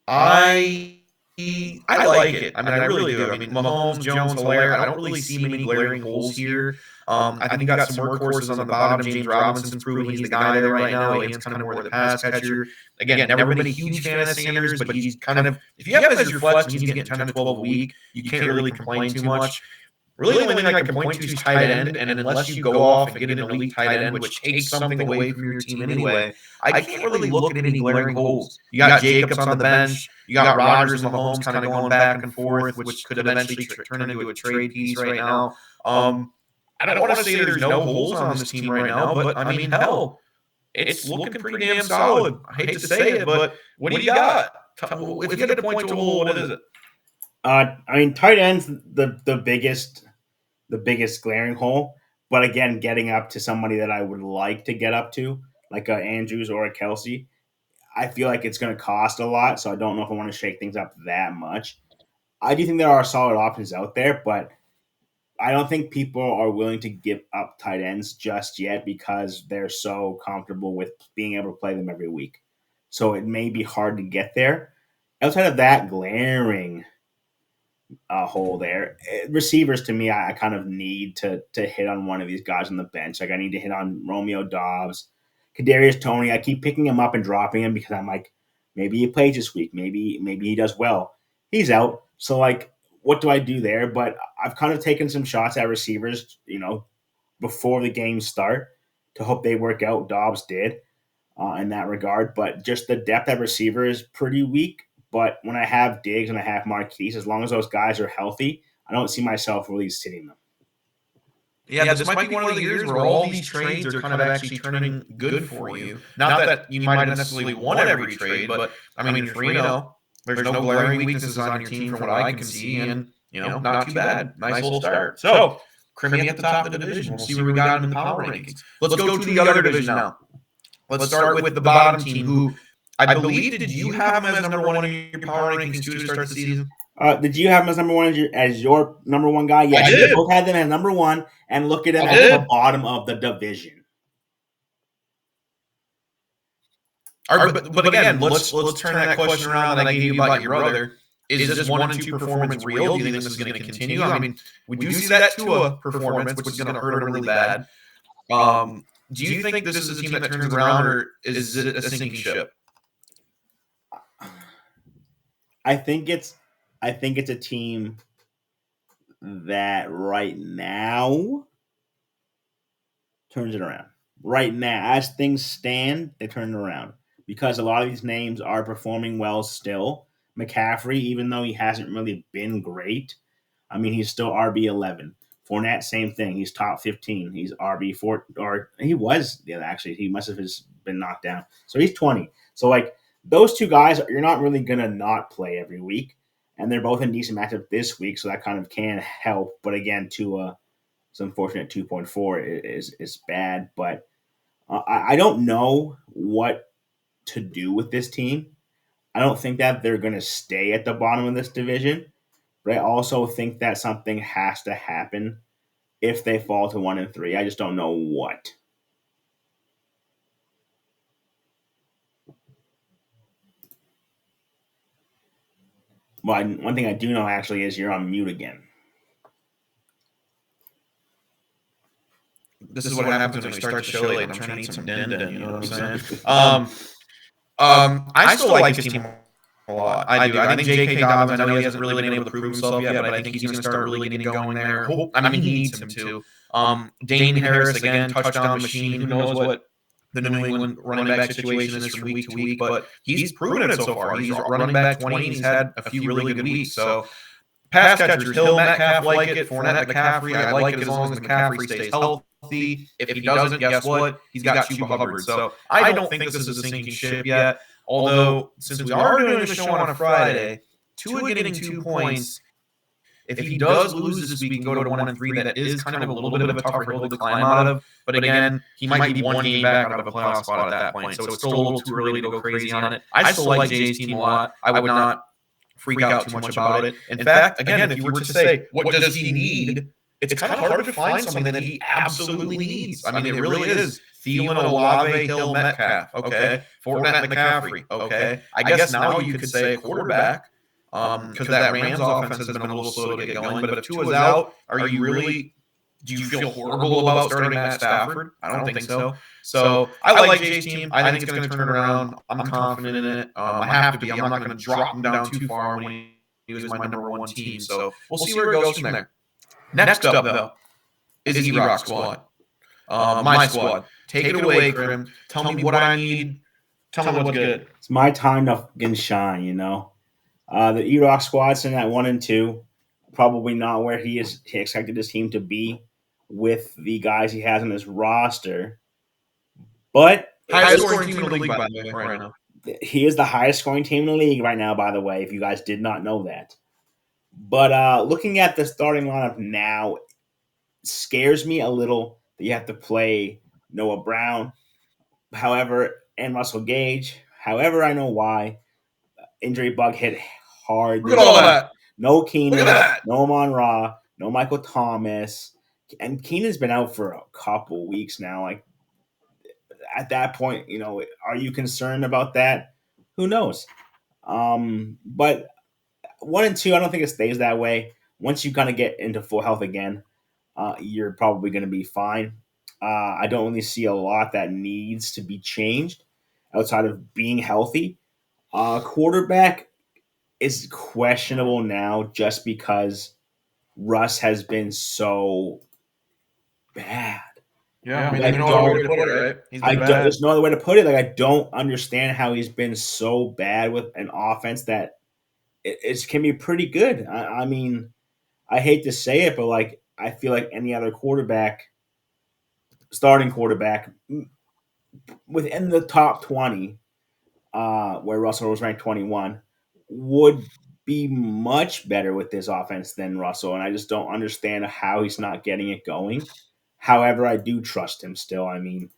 I like it. I mean, I really do. I mean, Mahomes, Jones, Hilaire, I don't really see many glaring holes here. I think you got some workhorses on the bottom. James Robinson's proving he's the guy there right now. Ian's kind of more the pass catcher. Again, never been a huge fan of Sanders, but he's kind of, if you have him as your flex and he's getting 10 to 12 a week, you can't really complain too much. really the only thing I can point to is tight end, and unless you go off and get an elite tight end, which takes something away from your team anyway, I can't really look at any glaring holes. You got Jacobs on the bench, you got Rodgers and Mahomes kind of going back and forth, which could eventually turn into a trade piece right now. I don't want to say there's no holes on this team right now, but I mean, hell, it's looking pretty damn solid. I hate to say it, but what do you got? If you had to point to a hole, what is it? I mean, tight ends the biggest glaring hole. But again, getting up to somebody that I would like to get up to, like a Andrews or a Kelsey, I feel like it's going to cost a lot. So I don't know if I want to shake things up that much. I do think there are solid options out there, but I don't think people are willing to give up tight ends just yet because they're so comfortable with being able to play them every week. So it may be hard to get there. Outside of that glaring hole there, receivers to me, I kind of need to hit on one of these guys on the bench. Like I need to hit on Romeo Dobbs, Kadarius Toney. I keep picking him up and dropping him because I'm like, maybe he plays this week. Maybe he does well. He's out. So like, what do I do there? But I've kind of taken some shots at receivers, before the games start to hope they work out. Dobbs did in that regard, but just the depth at receiver is pretty weak. But when I have Diggs and I have Marquise, as long as those guys are healthy, I don't see myself really sitting them. Yeah, this might be one of the years where all these trades are kind of actually turning good for you. Not that you might have necessarily won every trade, but I mean, you're 3-0. There's no glaring weaknesses on your team from what I can see, and not too bad. Nice little start. So, Crimmy at the top of the division. We'll see where we got him in the power rankings. Let's go to the other division now. Let's start with the bottom team, who I believe did you have him as number one in your power rankings too to start the season? Did you have him as number one as your number one guy? Yeah, I did. You both had them as number one, and look at him at the bottom of the division. But again, let's turn that question around that I gave you about your brother. Is this 1 and 2 performance real? Do you think this is going to continue? I mean, we do see that Tua performance, which is going to hurt him really bad. Do you think this is a team that turns around, or is it a sinking ship? I think it's a team that right now turns it around. Right now, as things stand, they turn it around because a lot of these names are performing well still. McCaffrey, even though he hasn't really been great, I mean, he's still RB11. Fournette, same thing. He's top 15. He's RB4, or he was, actually. He must have just been knocked down. So he's 20. So, like, those two guys, you're not really going to not play every week. And they're both in decent matchup this week, so that kind of can help. But again, Tua, it's unfortunate 2.4 is bad. But I don't know what to do with this team. I don't think that they're going to stay at the bottom of this division. But I also think that something has to happen if they fall to 1 and 3. I just don't know what. Well, one thing I do know actually is you're on mute again. This is what happens when we start the show late. I'm trying to eat some din, you know what I'm saying? I still like his team a lot. I do. I think J.K. Dobbins, I know he hasn't really been able to prove himself yet, but I think he's going to start really getting going there. I mean, he needs him to. Dane Harris, again, touchdown machine. Who knows what the New England running back situation is from week to week, but he's proven it so far. He's running back 20, and he's had a few really good weeks. So, pass catchers, Hill, Metcalf like it. Fournette, McCaffrey, I like it as long as McCaffrey stays healthy. If he doesn't, guess what? He's got Chuba Hubbard. So I don't think this is a sinking ship yet. Although, since we are doing a show on a Friday, Tua getting 2 points, if he does lose this week and go to 1 and 3, that is kind of a little bit of a tougher hill to climb out of. But again, he might be one game back out of a playoff spot at that point. So it's still a little too early to go crazy on it. I still like Jay's team a lot. I would not freak out too much about it. In fact, again, if you were to say, what does he need? It's kind of hard to find something that he absolutely needs. I mean, it really is. Thielen, Olave, Hill, Metcalf. Okay. Fournette, McCaffrey. Okay. I guess now you could say quarterback because that Rams offense has been a little slow to get going. But if Tua's out, do you feel horrible about starting Matt Stafford? I don't think so. So I like Jay's team. I think it's going to turn around. I'm confident in it. I have to be. I'm not going to drop him down too far when he was my number one team. So we'll see where it goes from there. Next up, though, is the E-Rock squad. My squad. Take it away, Krim. Tell me what I need. Tell me what's good. It's my time to fucking shine, you know. The E-Rock squad's in at 1-2. Probably not where he expected his team to be with the guys he has on his roster. But highest scoring team in the league, by the way, right now. He is the highest scoring team in the league right now, by the way, if you guys did not know that. But looking at the starting lineup now, scares me a little that you have to play Noah Brown, however, and Russell Gage. However, I know why. Injury bug hit hard. Look at all that. No Keenan, no Amon Ra, no Michael Thomas. And Keenan's been out for a couple weeks now. Like, at that point, you know, are you concerned about that? Who knows? But 1-2, I don't think it stays that way. Once you kind of get into full health again, you're probably going to be fine. I don't really see a lot that needs to be changed outside of being healthy. Quarterback is questionable now just because Russ has been so bad. Yeah, I mean, there's no other way to put it, right? He's been bad. There's no other way to put it. Like, I don't understand how he's been so bad with an offense that it can be pretty good. I mean, I hate to say it, but like, I feel like any other quarterback, starting quarterback, within the top 20, where Russell was ranked 21, would be much better with this offense than Russell. And I just don't understand how he's not getting it going. However, I do trust him still. I mean,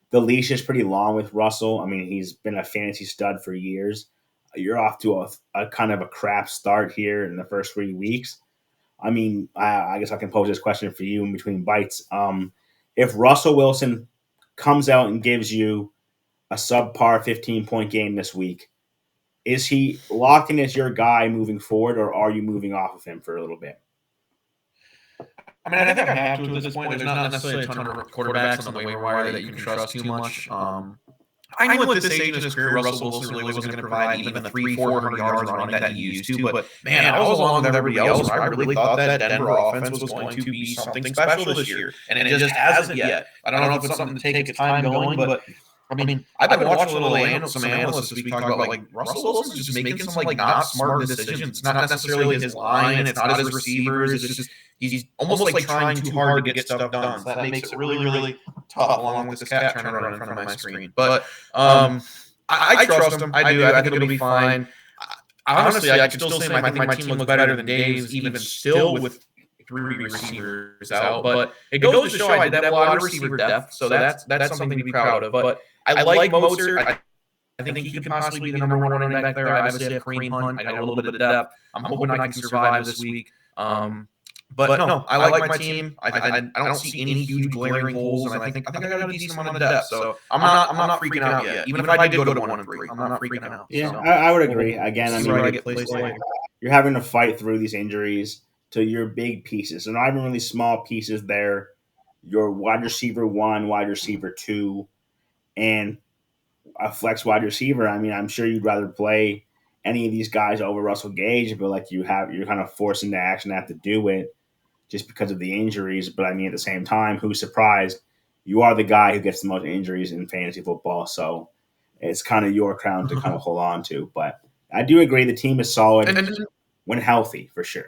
the leash is pretty long with Russell. I mean, he's been a fantasy stud for years. You're off to a kind of a crap start here in the first 3 weeks. I mean, I guess I can pose this question for you in between bites. If Russell Wilson comes out and gives you a subpar 15-point game this week, is he locked in as your guy moving forward, or are you moving off of him for a little bit? I mean, I think I have to at this point. There's not necessarily a ton of quarterbacks on the waiver wire that you can trust too much. I knew at this stage in his career, Russell Wilson really wasn't going to provide even the 300-400 yards running that he used to. But man, I was along with everybody else where I really thought that Denver offense was going to be something special this year, and it just hasn't yet. I don't know if it's something to take its time going, but I mean, I've been watching some analysts this week talk about like Russell Wilson's just making some like not smart decisions. It's not necessarily his line, it's not his receivers. It's just he's almost like trying too hard to get stuff done. So that makes it really tough, along with this cat trying to run in front of my screen. But I trust him. I do. I think it'll be fine. Honestly, I could still say I think my team looks better than Dave's, even still with 3 receivers out. But it goes to show I did have a lot of receiver depth, so that's something to be proud of. But I like Mostert. I think he could possibly be the number one running back there. I obviously have Kareem Hunt. I got a little bit of depth. I'm hoping I can survive this week. But no, I like my team. I don't see any huge glaring holes, and I think I got a decent amount of depth. So I'm not freaking out yet. Even if I did go to 1-3, I'm not freaking out. Yeah, so I would agree. Again, I mean, you're having to fight through these injuries to your big pieces, and not even really small pieces there. Your wide receiver 1, wide receiver 2, and a flex wide receiver. I mean, I'm sure you'd rather play any of these guys over Russell Gage, but like you're kind of forced into action to have to do it just because of the injuries. But I mean, at the same time, who's surprised? You are the guy who gets the most injuries in fantasy football, so it's kind of your crown to kind of hold on to. But I do agree the team is solid when healthy, for sure.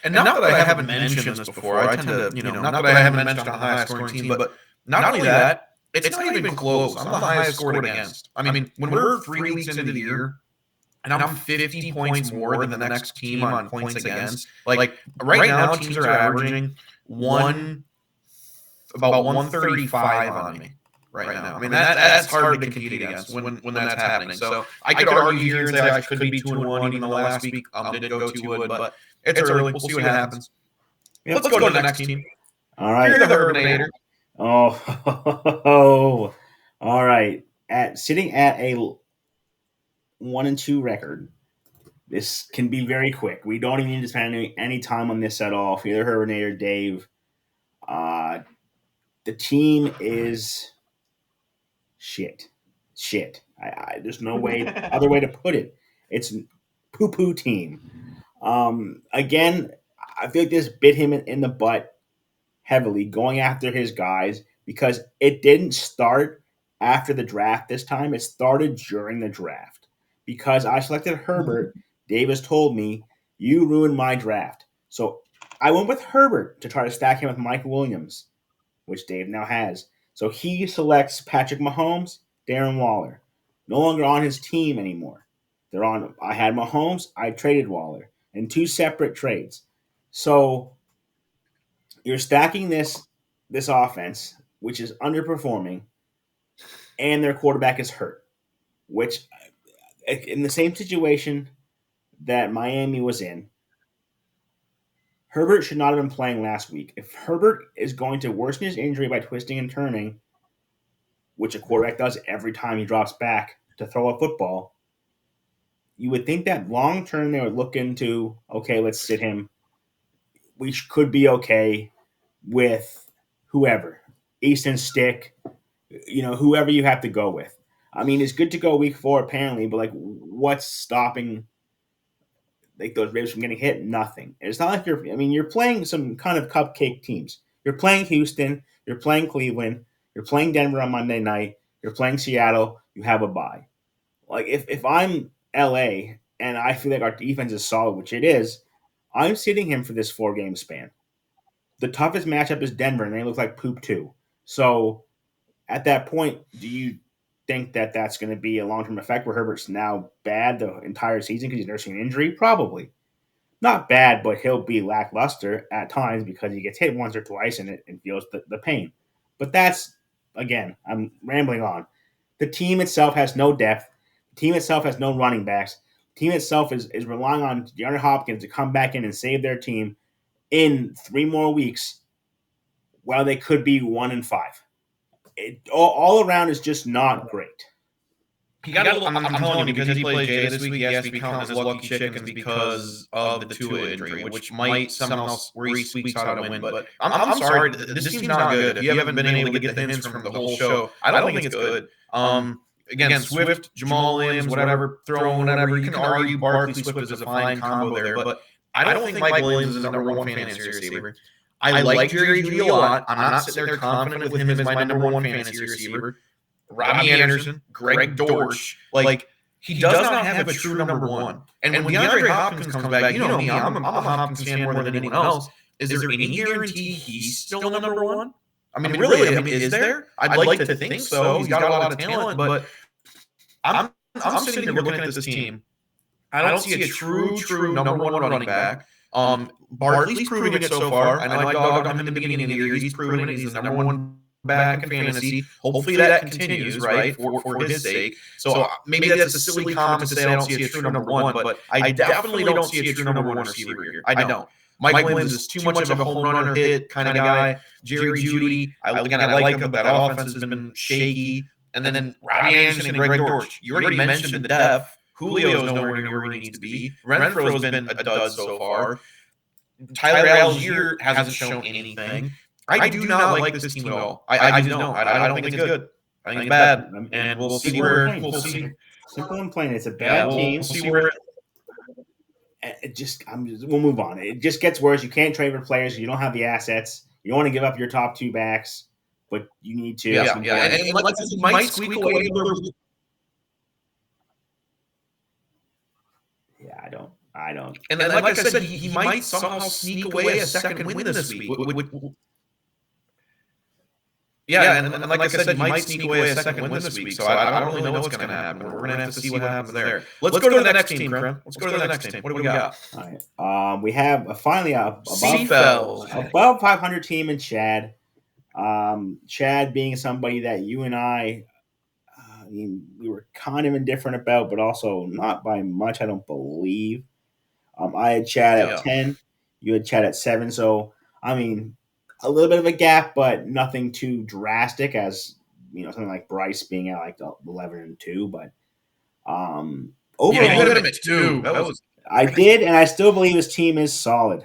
And not that I haven't mentioned this before, I tend to, not that I haven't mentioned the highest scoring team, but not only that, it's not even close. I'm the highest scored against. I mean, when we're 3 weeks into the year, and I'm 50 points more than the next team on points against, like right now, teams are averaging about 135 on me right now. I mean, that's hard to compete against when that's happening. So I could argue here and say I could be 2-1 even though last week did go 2-1, but it's early. We'll see what happens. Yeah, let's go to the next team. All right. You're the Herbinator. Oh, all right. Sitting at a 1-2 record, this can be very quick. We don't even need to spend any time on this at all. For either Herbinator or Dave, the team is shit. There's no other way to put it. It's poo-poo team. Again, I feel like this bit him in the butt heavily, going after his guys, because it didn't start after the draft this time. It started during the draft. Because I selected Herbert, Davis told me, you ruined my draft. So I went with Herbert to try to stack him with Mike Williams, which Dave now has. So he selects Patrick Mahomes, Darren Waller. No longer on his team anymore. They're on. I had Mahomes. I traded Waller in two separate trades. So you're stacking this offense, which is underperforming, and their quarterback is hurt. Which, in the same situation that Miami was in, Herbert should not have been playing last week. If Herbert is going to worsen his injury by twisting and turning, which a quarterback does every time he drops back to throw a football, you would think that long term they would look into, okay, let's sit him. We could be okay with whoever, Easton Stick, whoever you have to go with. I mean, it's good to go week 4 apparently, but like, what's stopping like those Ravens from getting hit? Nothing. It's not like you're playing some kind of cupcake teams. You're playing Houston, you're playing Cleveland, you're playing Denver on Monday night, you're playing Seattle. You have a bye. Like if I'm LA and I feel like our defense is solid, which it is, I'm sitting him for this 4-game span. The toughest matchup is Denver, and they look like poop too. So at that point, do you think that that's going to be a long term effect where Herbert's now bad the entire season because he's nursing an injury? Probably. Not bad, but he'll be lackluster at times because he gets hit once or twice and feels the pain. But that's, again, I'm rambling on. The team itself has no depth. The team itself has no running backs. The team itself is relying on DeAndre Hopkins to come back in and save their team in 3 more weeks while they could be 1-5. All around is just not great. I'm telling you, because he plays Jay this week, he has to be counting his lucky chickens because of the Tua injury, which might somehow where he squeaks out a win. But I'm sorry, this team's not good. If you haven't been able to get the hints from the whole show, I don't think it's good. Again, Swift, Jamal Williams, whatever, throw whatever. You can argue Barkley Swift is a fine combo there, but I don't think Mike Williams is a number 1 fantasy receiver. I like Jerry Jeudy a lot. I'm not sitting there confident with him as my number 1 fantasy receiver. Robbie Anderson, Greg Dortch, like he does not have a true number 1. And when DeAndre Hopkins comes back, you know me, I'm a Hopkins fan more than anyone else. Is there any guarantee he's still the number 1? I mean, really, is there? I'd like to think so. He's got a lot of talent, but I'm sitting here looking at this team. I don't see a true number 1 running back. Barkley's proving it so far. I know I dogged him in the beginning of the year. He's proven it. He's the number 1 back in fantasy. Hopefully that continues, right, for his sake. So maybe that's a silly comment to say I don't see a true number 1, but I definitely don't see a true number 1 receiver here. I don't. Mike Williams is too much of a home runner hit kind of guy. Jerry Jeudy, I like him, but that offense has been shaky. And then Robbie Anderson and Greg Dortch. You already mentioned the depth. Julio's nowhere near where he needs to be. Renfro's been a dud so far. Tyler Algier hasn't shown anything. I do not like this team at all. I just don't. I don't think it's good. I think it's bad, and we'll see where we'll see. Simple and plain, it's a bad team. We'll see where. We'll move on. It just gets worse. You can't trade for players. You don't have the assets. You don't want to give up your top 2 backs, but you need to. Yeah. And like he might squeak away a little. Yeah, I don't. And then, like I said, he might somehow sneak away a second win this week. Yeah, and like I said, he might sneak away a second win this week. So I don't really know what's going to happen. We're going to have to see what happens there. Let's go to the next team, Krim. Let's go to the next team. What do we got? All right. We have finally above 500 team in Chad. Chad being somebody that you and I we were kind of indifferent about, but also not by much, I don't believe. I had Chad at 10. You had Chad at 7. So, I mean, a little bit of a gap, but nothing too drastic as, something like Bryce being at like 11 and 2. But overall, you had him at 2. I did, and I still believe his team is solid.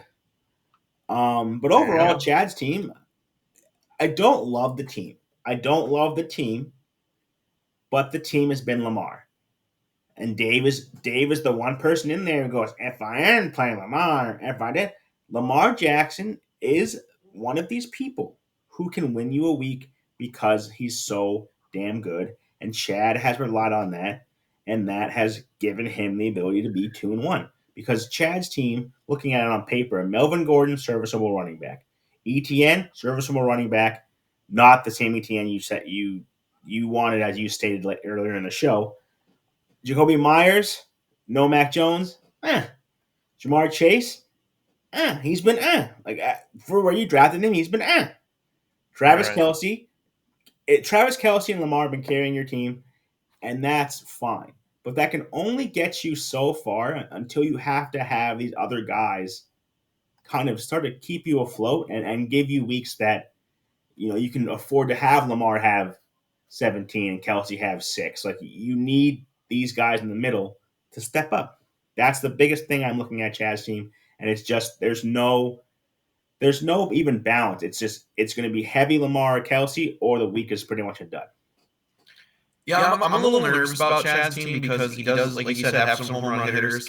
But overall, Chad's team, I don't love the team. But the team has been Lamar. And Dave is the one person in there who goes, if I am playing Lamar, if I did, Lamar Jackson is one of these people who can win you a week because he's so damn good. And Chad has relied on that, and that has given him the ability to be 2-1. Because Chad's team, looking at it on paper, Melvin Gordon, serviceable running back, ETN, serviceable running back, not the same ETN you wanted as you stated earlier in the show. Jacoby Myers, no Mac Jones, Jamar Chase, he's been like for where you drafted him, he's been Travis Right. Kelsey, Travis Kelsey and Lamar have been carrying your team, and that's fine. But that can only get you so far until you have to have these other guys kind of start to keep you afloat and give you weeks that you can afford to have Lamar have 17 and Kelsey have 6. Like you need these guys in the middle to step up. That's the biggest thing I'm looking at Chad's team, and it's just there's no even balance. It's going to be heavy Lamar or Kelsey, or the week is pretty much a dud. Yeah, I'm a little nervous about Chad's team because he does, like you said, have some home run hitters.